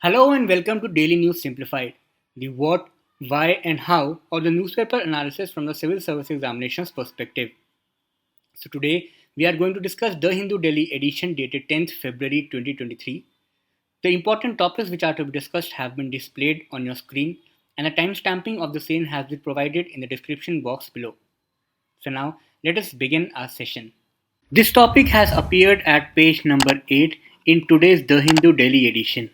Hello and welcome to Daily News Simplified, the what, why, and how of the newspaper analysis from the civil service examinations perspective. So, today we are going to discuss the Hindu Delhi edition dated 10th February 2023. The important topics which are to be discussed have been displayed on your screen, and the timestamping of the same has been provided in the description box below. So, now let us begin our session. This topic has appeared at page number 8 in today's The Hindu Delhi edition.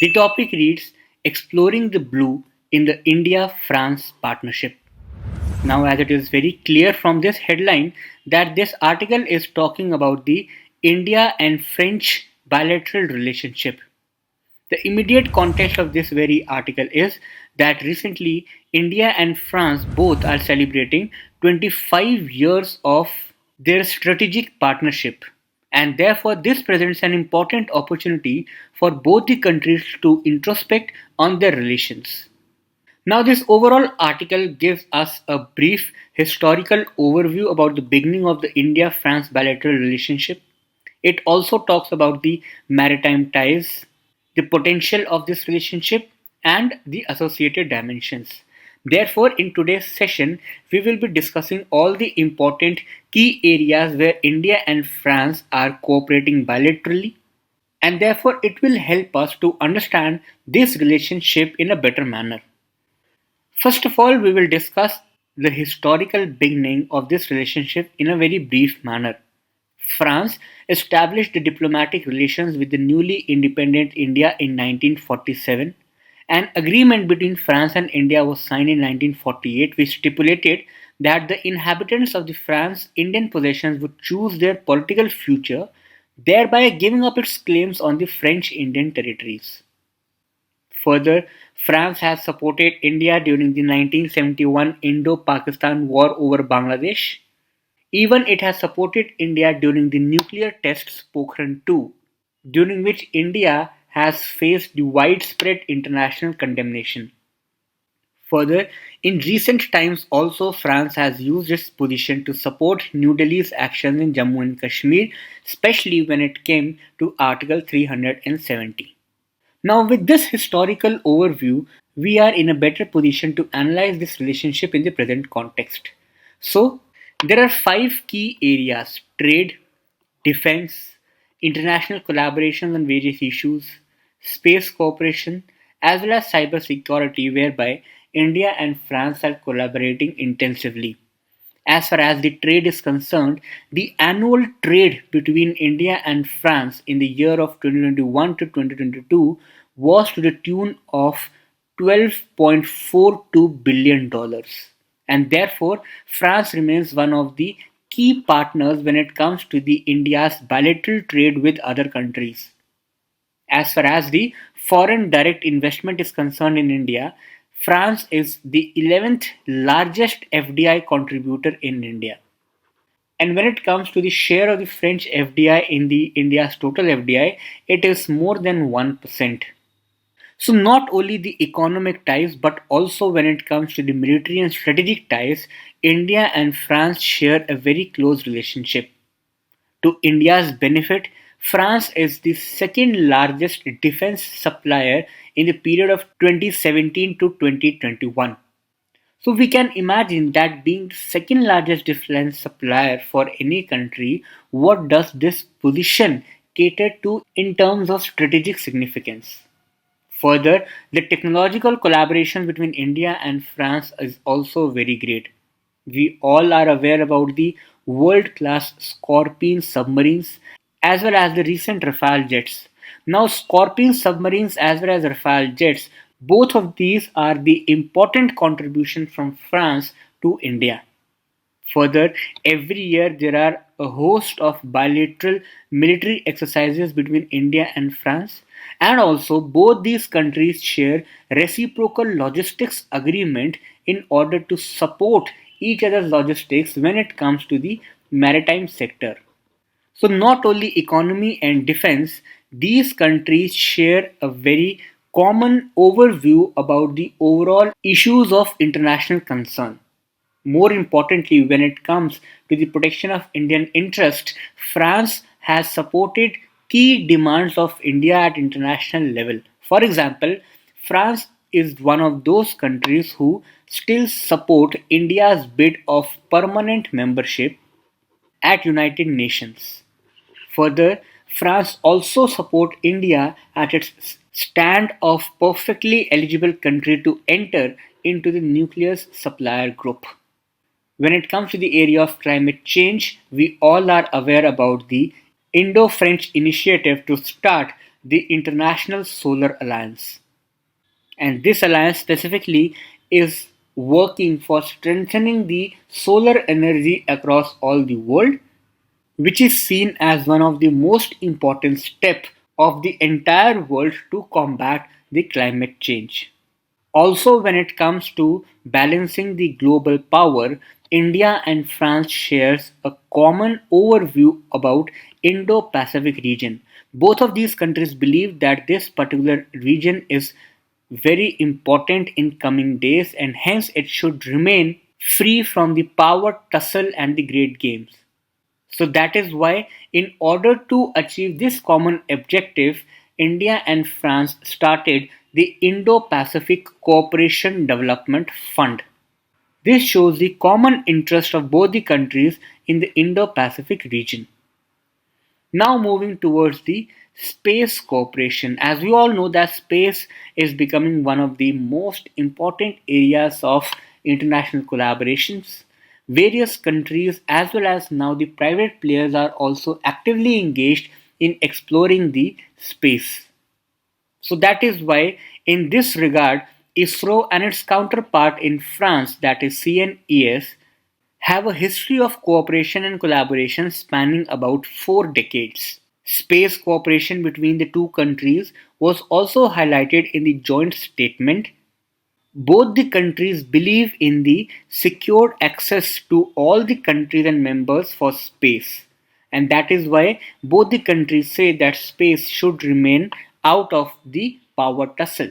The topic reads Exploring the Blue in the India France Partnership. Now, as it is very clear from this headline that this article is talking about the India and French bilateral relationship. The immediate context of this very article is that recently India and France both are celebrating 25 years of their strategic partnership, and therefore this presents an important opportunity for both the countries to introspect on their relations. Now, this overall article gives us a brief historical overview about the beginning of the India France bilateral relationship. It also talks about the maritime ties, the potential of this relationship, and the associated dimensions. Therefore, in today's session, we will be discussing all the important key areas where India and France are cooperating bilaterally, and therefore it will help us to understand this relationship in a better manner. First of all, we will discuss the historical beginning of this relationship in a very brief manner. France established diplomatic relations with the newly independent India in 1947. An agreement between France and India was signed in 1948, which stipulated that the inhabitants of the France Indian possessions would choose their political future, thereby giving up its claims on the French Indian territories. Further, France has supported India during the 1971 Indo-Pakistan War over Bangladesh. Even it has supported India during the nuclear tests Pokhran II, during which India has faced the widespread international condemnation. Further, in recent times also France has used its position to support New Delhi's actions in Jammu and Kashmir, especially when it came to Article 370. Now, with this historical overview, we are in a better position to analyze this relationship in the present context. So, there are five key areas: trade, defense, international collaboration on various issues, space cooperation, as well as cybersecurity, whereby India and France are collaborating intensively. As far as the trade is concerned, the annual trade between India and France in the year of 2021 to 2022 was to the tune of $12.42 billion. And therefore, France remains one of the key partners when it comes to the India's bilateral trade with other countries. As far as the foreign direct investment is concerned in India, France is the 11th largest FDI contributor in India. And when it comes to the share of the French FDI in the India's total FDI, it is more than 1%. So not only the economic ties, but also when it comes to the military and strategic ties, India and France share a very close relationship. To India's benefit, France is the second largest defense supplier in the period of 2017 to 2021. So we can imagine that being the second largest defense supplier for any country, what does this position cater to in terms of strategic significance? Further, the technological collaboration between India and France is also very great. We all are aware about the world class Scorpion submarines as well as the recent Rafale jets. Now, Scorpion submarines as well as Rafale jets, both of these are the important contribution from France to India. Further, every year there are a host of bilateral military exercises between India and France, and also both these countries share reciprocal logistics agreement in order to support each other's logistics when it comes to the maritime sector. So not only economy and defense, these countries share a very common overview about the overall issues of international concern. More importantly, when it comes to the protection of Indian interest, France has supported key demands of India at international level. For example, France is one of those countries who still support India's bid of permanent membership at United Nations. Further, France also support India at its stand of perfectly eligible country to enter into the nuclear supplier group. When it comes to the area of climate change, we all are aware about the Indo-French initiative to start the International Solar Alliance. And this alliance specifically is working for strengthening the solar energy across all the world, which is seen as one of the most important steps of the entire world to combat the climate change. Also, when it comes to balancing the global power, India and France shares a common overview about Indo-Pacific region. Both of these countries believe that this particular region is very important in coming days and hence it should remain free from the power tussle and the great games. So that is why, in order to achieve this common objective, India and France started the Indo-Pacific Cooperation Development Fund. This shows the common interest of both the countries in the Indo-Pacific region. Now moving towards the space cooperation. As we all know that space is becoming one of the most important areas of international collaborations. Various countries as well as now the private players are also actively engaged in exploring the space. So that is why in this regard ISRO and its counterpart in France, that is CNES, have a history of cooperation and collaboration spanning about 4 decades. Space cooperation between the two countries was also highlighted in the joint statement. Both the countries believe in the secured access to all the countries and members for space, and that is why both the countries say that space should remain out of the power tussle.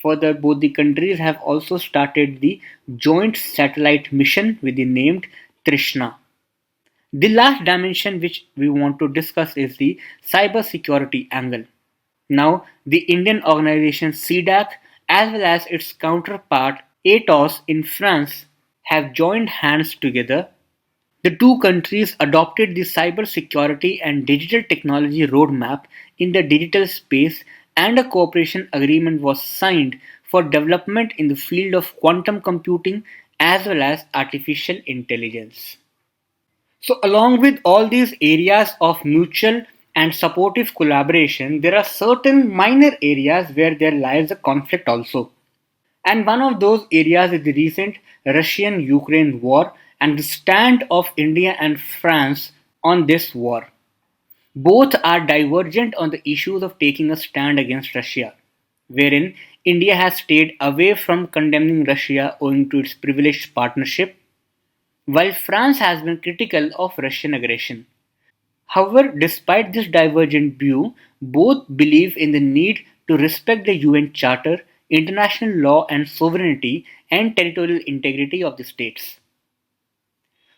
Further, both the countries have also started the joint satellite mission with the named Trishna. The last dimension which we want to discuss is the cyber security angle. Now, the Indian organization CDAC as well as its counterpart ATOS in France have joined hands together. The two countries adopted the cyber security and digital technology roadmap in the digital space, and a cooperation agreement was signed for development in the field of quantum computing as well as artificial intelligence. So, along with all these areas of mutual and supportive collaboration, there are certain minor areas where there lies a conflict also. And one of those areas is the recent Russian Ukraine war and the stand of India and France on this war. Both are divergent on the issues of taking a stand against Russia, wherein India has stayed away from condemning Russia owing to its privileged partnership, while France has been critical of Russian aggression. However, despite this divergent view, both believe in the need to respect the UN Charter, international law and sovereignty and territorial integrity of the states.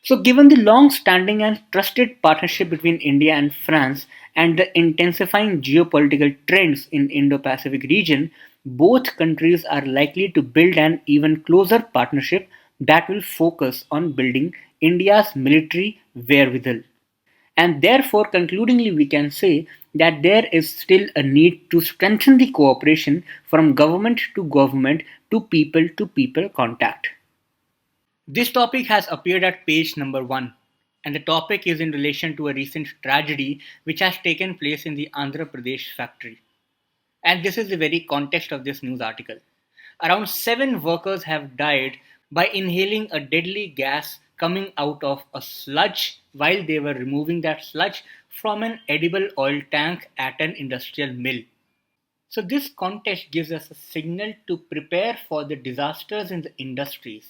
So, given the long standing and trusted partnership between India and France and the intensifying geopolitical trends in Indo-Pacific region, both countries are likely to build an even closer partnership that will focus on building India's military wherewithal. And therefore, concludingly, we can say that there is still a need to strengthen the cooperation from government to people contact. This topic has appeared at page number 1, and the topic is in relation to a recent tragedy which has taken place in the Andhra Pradesh factory. And this is the very context of this news article. Around 7 workers have died by inhaling a deadly gas coming out of a sludge while they were removing that sludge from an edible oil tank at an industrial mill. So, this context gives us a signal to prepare for the disasters in the industries,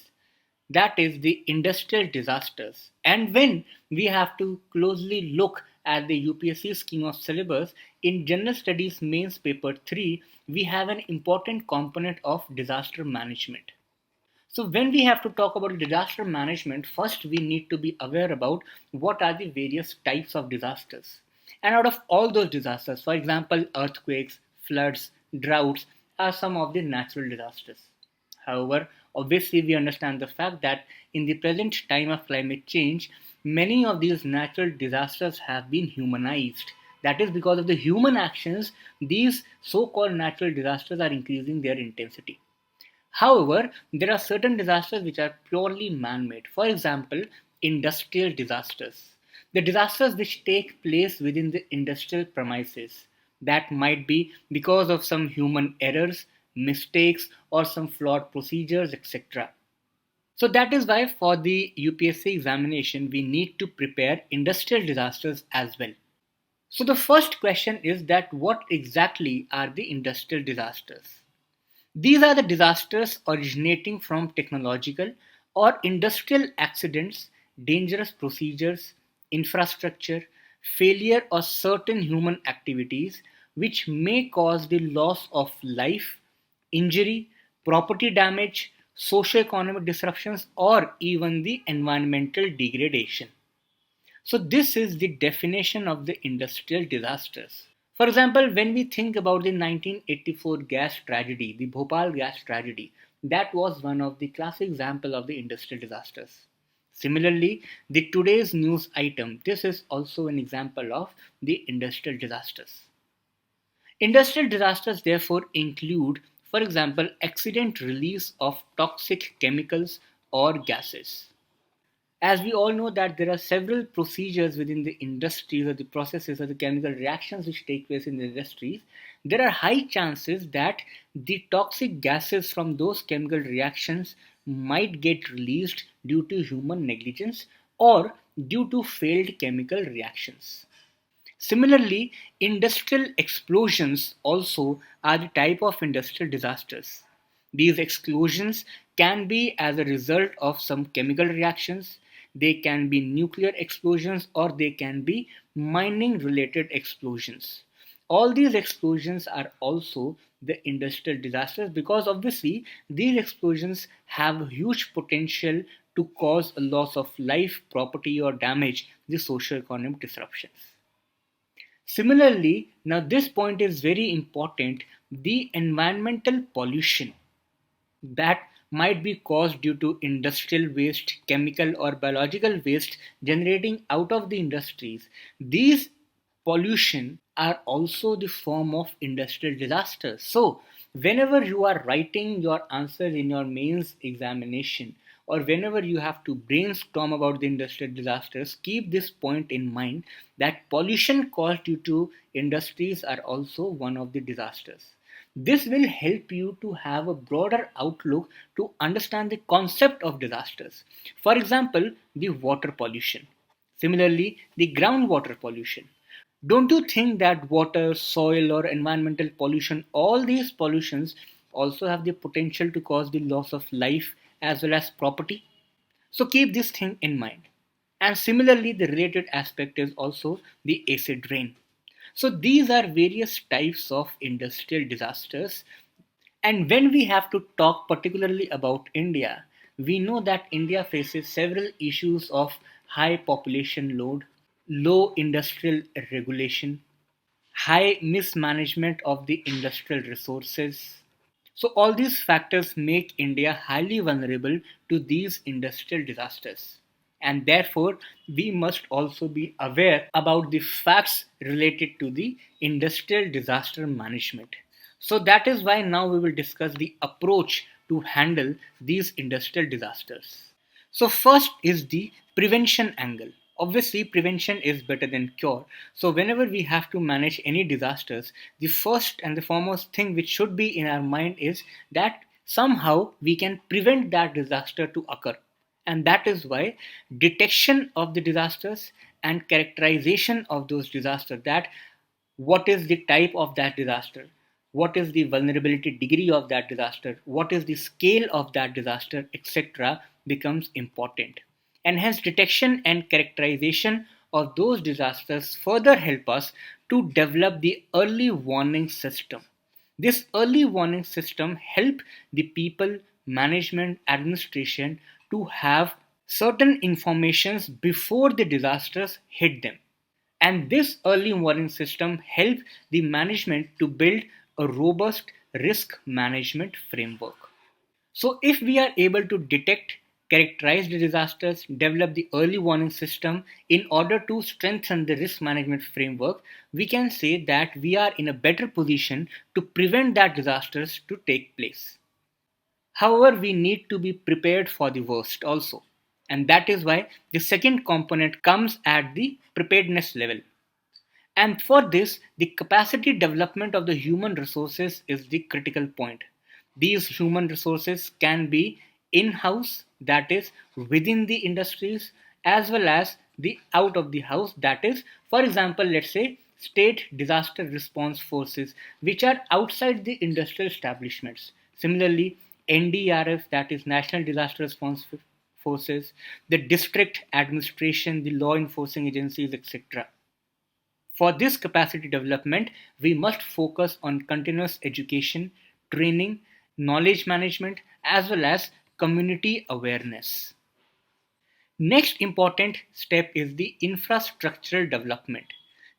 that is, the industrial disasters. And when we have to closely look at the UPSC scheme of syllabus, in General Studies Mains Paper 3, we have an important component of disaster management. So, when we have to talk about disaster management, first we need to be aware about what are the various types of disasters. And out of all those disasters, for example, earthquakes, floods, droughts are some of the natural disasters. However, obviously, we understand the fact that in the present time of climate change, many of these natural disasters have been humanized. That is because of the human actions, these so called natural disasters are increasing their intensity. However, there are certain disasters which are purely man made. For example, industrial disasters. The disasters which take place within the industrial premises. That might be because of some human errors, mistakes, or some flawed procedures, etc. So that is why for the UPSC examination, we need to prepare industrial disasters as well. So the first question is that what exactly are the industrial disasters? These are the disasters originating from technological or industrial accidents, dangerous procedures, infrastructure, failure, or certain human activities which may cause the loss of life, injury, property damage, socio-economic disruptions, or even the environmental degradation. So, this is the definition of the industrial disasters. For example, when we think about the 1984 gas tragedy, the Bhopal gas tragedy, that was one of the classic example of the industrial disasters. Similarly, the today's news item, this is also an example of the industrial disasters. Industrial disasters therefore include, for example, accident release of toxic chemicals or gases. As we all know that there are several procedures within the industries or the processes or the chemical reactions which take place in the industries, there are high chances that the toxic gases from those chemical reactions might get released due to human negligence or due to failed chemical reactions. Similarly, industrial explosions also are the type of industrial disasters. These explosions can be as a result of some chemical reactions, they can be nuclear explosions, or they can be mining related explosions. All these explosions are also the industrial disasters because obviously these explosions have huge potential to cause a loss of life, property, or damage, the socio-economic disruptions. Similarly, now this point is very important, the environmental pollution that might be caused due to industrial waste, chemical or biological waste generating out of the industries. These pollution are also the form of industrial disasters. So, whenever you are writing your answers in your mains examination or whenever you have to brainstorm about the industrial disasters, keep this point in mind that pollution caused due to industries are also one of the disasters. This will help you to have a broader outlook to understand the concept of disasters. For example, the water pollution. Similarly, the groundwater pollution. Don't you think that water, soil, or environmental pollution, all these pollutions also have the potential to cause the loss of life as well as property? So keep this thing in mind. And similarly, the related aspect is also the acid rain. So these are various types of industrial disasters. And when we have to talk particularly about India, we know that India faces several issues of high population load, low industrial regulation, high mismanagement of the industrial resources. So, all these factors make India highly vulnerable to these industrial disasters. And therefore, we must also be aware about the facts related to the industrial disaster management. So, that is why now we will discuss the approach to handle these industrial disasters. So, first is the prevention angle. Obviously, prevention is better than cure. So, whenever we have to manage any disasters, the first and the foremost thing which should be in our mind is that somehow we can prevent that disaster to occur. And that is why detection of the disasters and characterization of those disasters, that what is the type of that disaster, what is the vulnerability degree of that disaster, what is the scale of that disaster, etc., becomes important. And hence, detection and characterization of those disasters further help us to develop the early warning system. This early warning system help the people, management, administration to have certain informations before the disasters hit them. And this early warning system helped the management to build a robust risk management framework. So, if we are able to detect, characterize the disasters, develop the early warning system in order to strengthen the risk management framework, we can say that we are in a better position to prevent that disasters to take place. However, we need to be prepared for the worst also. And that is why the second component comes at the preparedness level. And for this, the capacity development of the human resources is the critical point. These human resources can be in house, that is, within the industries, as well as the out of the house, that is, for example, let's say state disaster response forces, which are outside the industrial establishments. Similarly, NDRF, that is National Disaster Response Forces, the district administration, the law enforcing agencies, etc. For this capacity development, we must focus on continuous education, training, knowledge management, as well as community awareness. Next important step is the infrastructural development.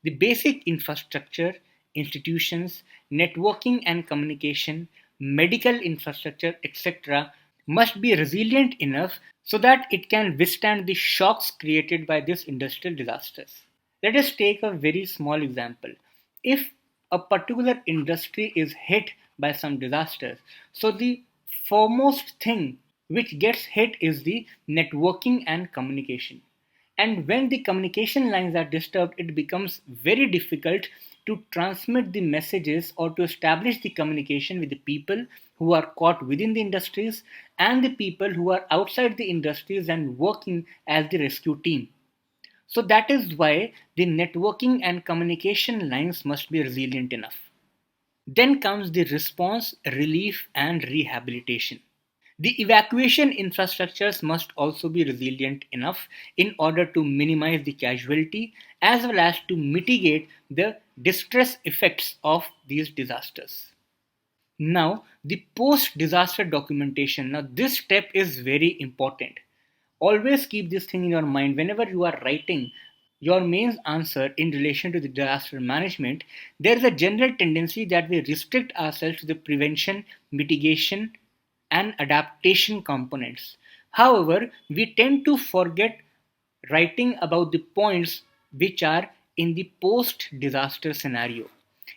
The basic infrastructure, institutions, networking and communication, medical infrastructure, etc., must be resilient enough so that it can withstand the shocks created by these industrial disasters. Let us take a very small example. If a particular industry is hit by some disasters, so the foremost thing which gets hit is the networking and communication. And when the communication lines are disturbed, it becomes very difficult to transmit the messages or to establish the communication with the people who are caught within the industries and the people who are outside the industries and working as the rescue team. So that is why the networking and communication lines must be resilient enough. Then comes the response, relief, and rehabilitation. The evacuation infrastructures must also be resilient enough in order to minimize the casualty as well as to mitigate the distress effects of these disasters. Now, the post disaster documentation. Now, this step is very important. Always keep this thing in your mind whenever you are writing your main answer in relation to the disaster management. There is a general tendency that we restrict ourselves to the prevention, mitigation, and adaptation components. However, we tend to forget writing about the points which are in the post disaster scenario.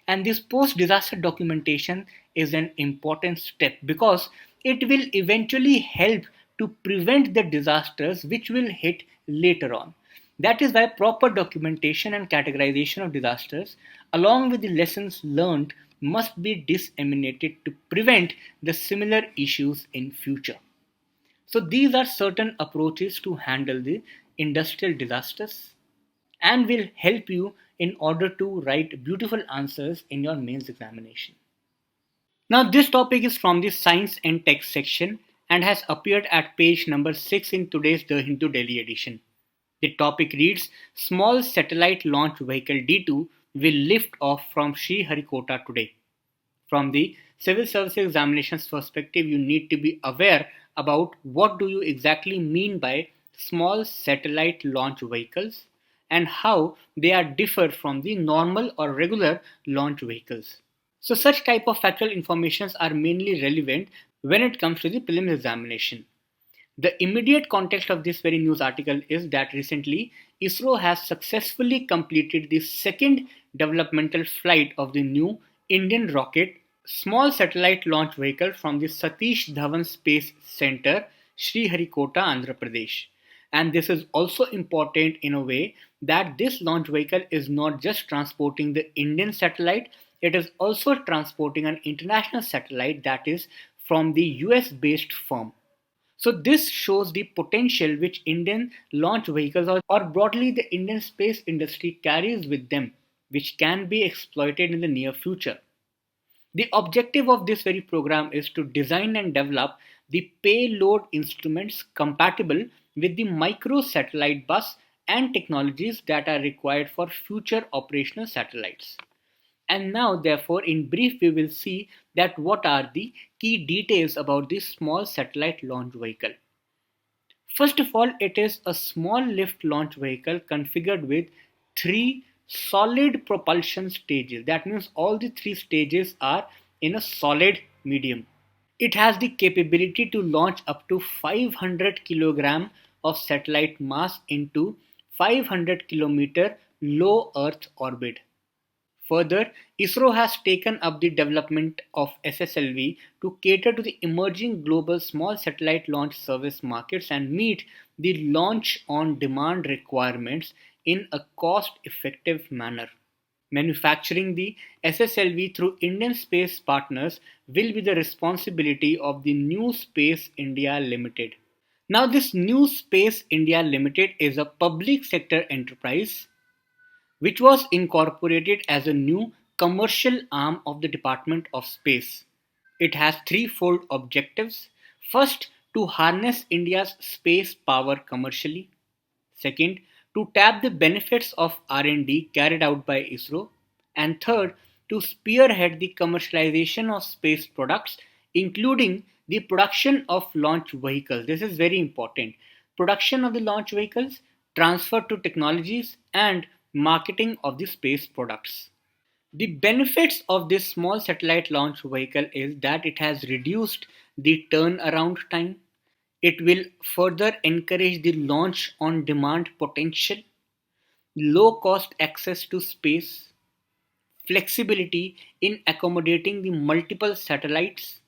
And this post disaster documentation is an important step because it will eventually help to prevent the disasters which will hit later on. That is why proper documentation and categorization of disasters, along with the lessons learned, must be disseminated to prevent the similar issues in future. So these are certain approaches to handle the industrial disasters and will help you in order to write beautiful answers in your mains examination. Now this topic is from the science and tech section and has appeared at page number 6 in today's The Hindu Daily edition. The topic reads, Small satellite launch vehicle D2 will lift off from Sriharikota today. From the civil services examinations perspective, you need to be aware about what do you exactly mean by small satellite launch vehicles and how they are differ from the normal or regular launch vehicles. So such type of factual informations are mainly relevant when it comes to the prelims examination. The immediate context of this very news article is that recently ISRO has successfully completed the second developmental flight of the new Indian rocket small satellite launch vehicle from the Satish Dhawan Space Center, Sriharikota, Andhra Pradesh. And this is also important in a way that this launch vehicle is not just transporting the Indian satellite, it is also transporting an international satellite that is from the US based firm. So this shows the potential which Indian launch vehicles or broadly the Indian space industry carries with them, which can be exploited in the near future. The objective of this very program is to design and develop the payload instruments compatible with the micro satellite bus and technologies that are required for future operational satellites. And now, therefore, in brief, we will see that what are the key details about this small satellite launch vehicle. First of all, it is a small lift launch vehicle configured with three solid propulsion stages. That means all the three stages are in a solid medium. It has the capability to launch up to 500 kilogram of satellite mass into 500 kilometer low Earth orbit. Further, ISRO has taken up the development of SSLV to cater to the emerging global small satellite launch service markets and meet the launch on demand requirements in a cost effective manner. Manufacturing the SSLV through Indian space partners will be the responsibility of the New Space India Limited. Now, this New Space India Limited is a public sector enterprise which was incorporated as a new commercial arm of the Department of Space. It has threefold objectives. First, to harness India's space power commercially. Second, to tap the benefits of R&D carried out by ISRO. And third, to spearhead the commercialization of space products, including the production of launch vehicles. This is very important. Production of the launch vehicles, transfer to technologies, and marketing of the space products. The benefits of this small satellite launch vehicle is that it has reduced the turnaround time. It will further encourage the launch on demand potential, low cost access to space, flexibility in accommodating the multiple satellites,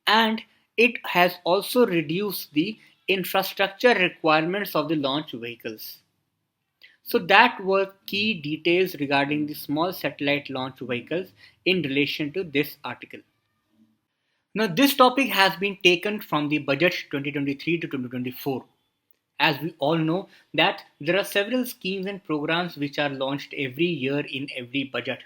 and it has also reduced the infrastructure requirements of the launch vehicles. So that were key details regarding the small satellite launch vehicles in relation to this article. Now this topic has been taken from the budget 2023 to 2024. As we all know that there are several schemes and programs which are launched every year in every budget.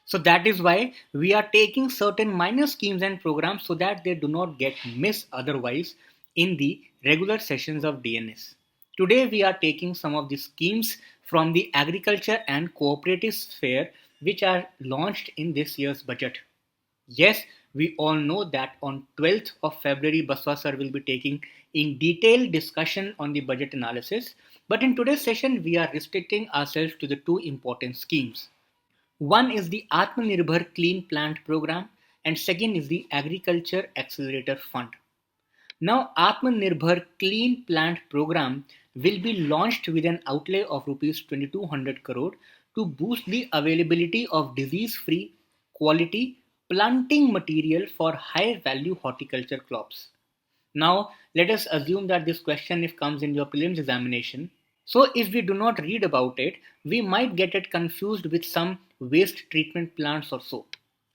So that is why we are taking certain minor schemes and programs so that they do not get missed otherwise in the regular sessions of DNS. Today we are taking some of the schemes from the agriculture and cooperative sphere which are launched in this year's budget. Yes, we all know that on 12th of February Baswa sir will be taking in detailed discussion on the budget analysis, but in today's session we are restricting ourselves to the two important schemes. One is the Atmanirbhar Clean Plant Program and second is the Agriculture Accelerator Fund. Now, Atmanirbhar Clean Plant Program will be launched with an outlay of rupees 2200 crore to boost the availability of disease-free, quality planting material for high-value horticulture crops. Now, let us assume that this question if comes in your prelims examination. So if we do not read about it, we might get it confused with some waste treatment plants or so.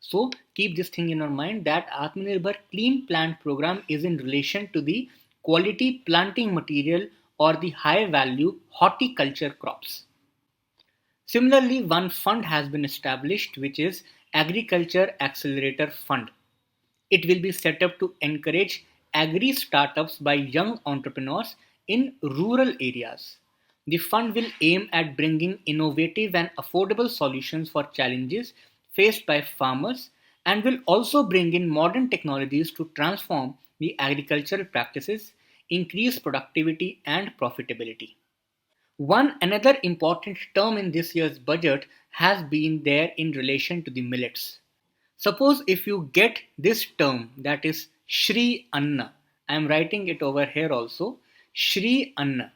So keep this thing in your mind that Atmanirbhar Clean Plant Program is in relation to the quality planting material or the high value horticulture crops. Similarly, one fund has been established which is Agriculture Accelerator Fund. It will be set up to encourage agri startups by young entrepreneurs in rural areas. The fund will aim at bringing innovative and affordable solutions for challenges faced by farmers and will also bring in modern technologies to transform the agricultural practices, increase productivity and profitability. One another important term in this year's budget has been there in relation to the millets. Suppose if you get this term that is Shree Anna, I am writing it over here also, Shree Anna.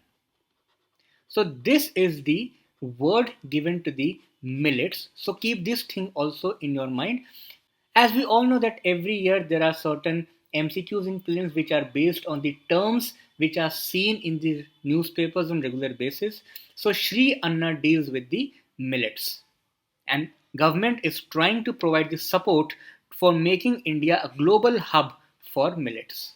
So this is the word given to the millets. So keep this thing also in your mind. As we all know that every year there are certain MCQs in prelims which are based on the terms which are seen in the newspapers on regular basis. So Shree Anna deals with the millets. And government is trying to provide the support for making India a global hub for millets.